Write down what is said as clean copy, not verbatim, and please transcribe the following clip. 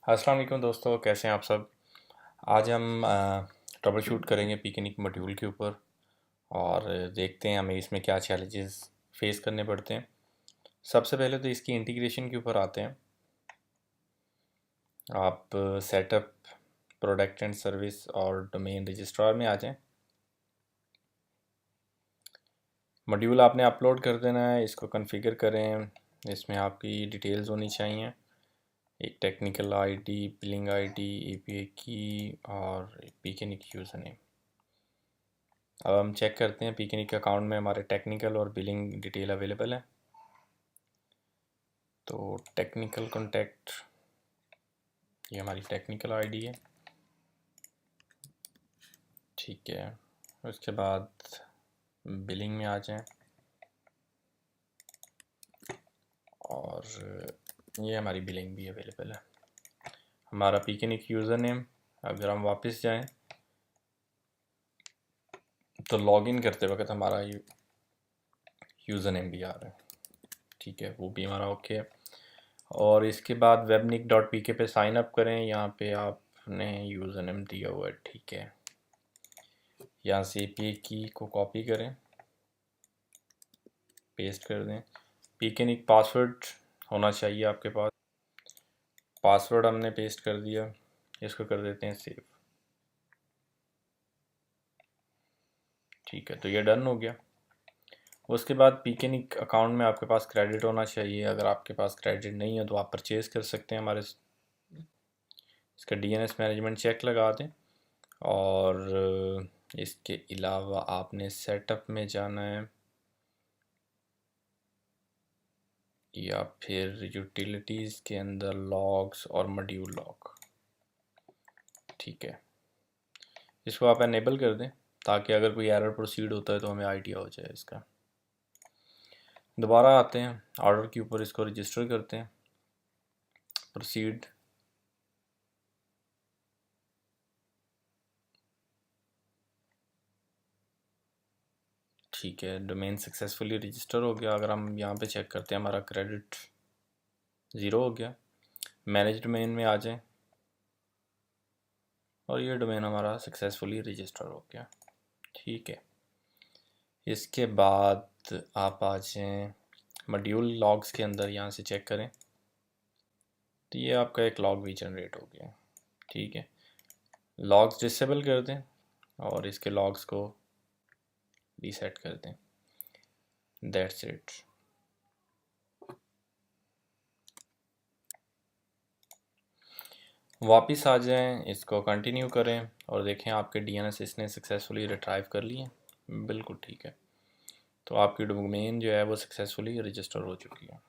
अस्सलाम वालेकुम दोस्तों, कैसे हैं आप सब। आज हम ट्रबल शूट करेंगे पिकनिक मॉड्यूल के ऊपर और देखते हैं हमें इसमें क्या चैलेंजेस फेस करने पड़ते हैं। सबसे पहले तो इसकी इंटीग्रेशन के ऊपर आते हैं। आप सेटअप, प्रोडक्ट एंड सर्विस और डोमेन रजिस्ट्रार में आ जाएं। मॉड्यूल आपने अपलोड कर देना है, इसको कॉन्फ़िगर करें। इसमें आपकी डिटेल्स होनी चाहिए, एक technical ID, billing ID, API की और पिकनिक यूज़र नेम। अब हम चेक करते हैं पिकनिक अकाउंट में हमारे टेक्निकल और बिलिंग डिटेल अवेलेबल है। तो टेक्निकल कॉन्टैक्ट, ये हमारी टेक्निकल आईडी है, ठीक है। उसके बाद बिलिंग में आ जाएं और ये हमारी बिलिंग भी अवेलेबल है। हमारा पिकनिक यूज़र नेम, अगर हम वापस जाएं तो लॉगिन करते वक्त हमारा यूज़र नेम भी आ रहा है, ठीक है, वो भी हमारा ओके है। और इसके बाद webnik.pk पे साइन अप करें। यहाँ पे आपने यूज़र नेम दिया हुआ है, ठीक है। यहाँ से पी की को कॉपी करें, पेस्ट कर दें। पिकनिक पासवर्ड होना चाहिए आपके पास। पासवर्ड हमने पेस्ट कर दिया, इसको कर देते हैं सेव, ठीक है। तो ये डन हो गया। उसके बाद पिकनिक अकाउंट में आपके पास क्रेडिट होना चाहिए। अगर आपके पास क्रेडिट नहीं है तो आप परचेज कर सकते हैं हमारे। इसका डीएनएस मैनेजमेंट चेक लगा दें और इसके अलावा आपने सेटअप में जाना है या फिर यूटिलिटीज़ के अंदर लॉग्स और मॉड्यूल लॉग, ठीक है। इसको आप एनेबल कर दें ताकि अगर कोई एरर प्रोसीड होता है तो हमें आइडिया हो जाए इसका। दोबारा आते हैं ऑर्डर के ऊपर, इसको रजिस्टर करते हैं, प्रोसीड। ठीक है, डोमेन सक्सेसफुली रजिस्टर हो गया। अगर हम यहाँ पे चेक करते हैं, हमारा क्रेडिट ज़ीरो हो गया। मैनेज डोमेन में आ जाएं और ये डोमेन हमारा सक्सेसफुली रजिस्टर हो गया, ठीक है। इसके बाद आप आ जाएँ मॉड्यूल लॉग्स के अंदर, यहाँ से चेक करें तो ये आपका एक लॉग भी जनरेट हो गया, ठीक है। लॉग्स डिसेबल कर दें और इसके लॉग्स को रीसेट कर दें, दैट्स इट। वापस आ जाएं, इसको कंटिन्यू करें और देखें आपके डीएनएस इसने सक्सेसफुली रिट्राइव कर लिए, बिल्कुल ठीक है। तो आपकी डोमेन जो है वो सक्सेसफुली रजिस्टर हो चुकी है।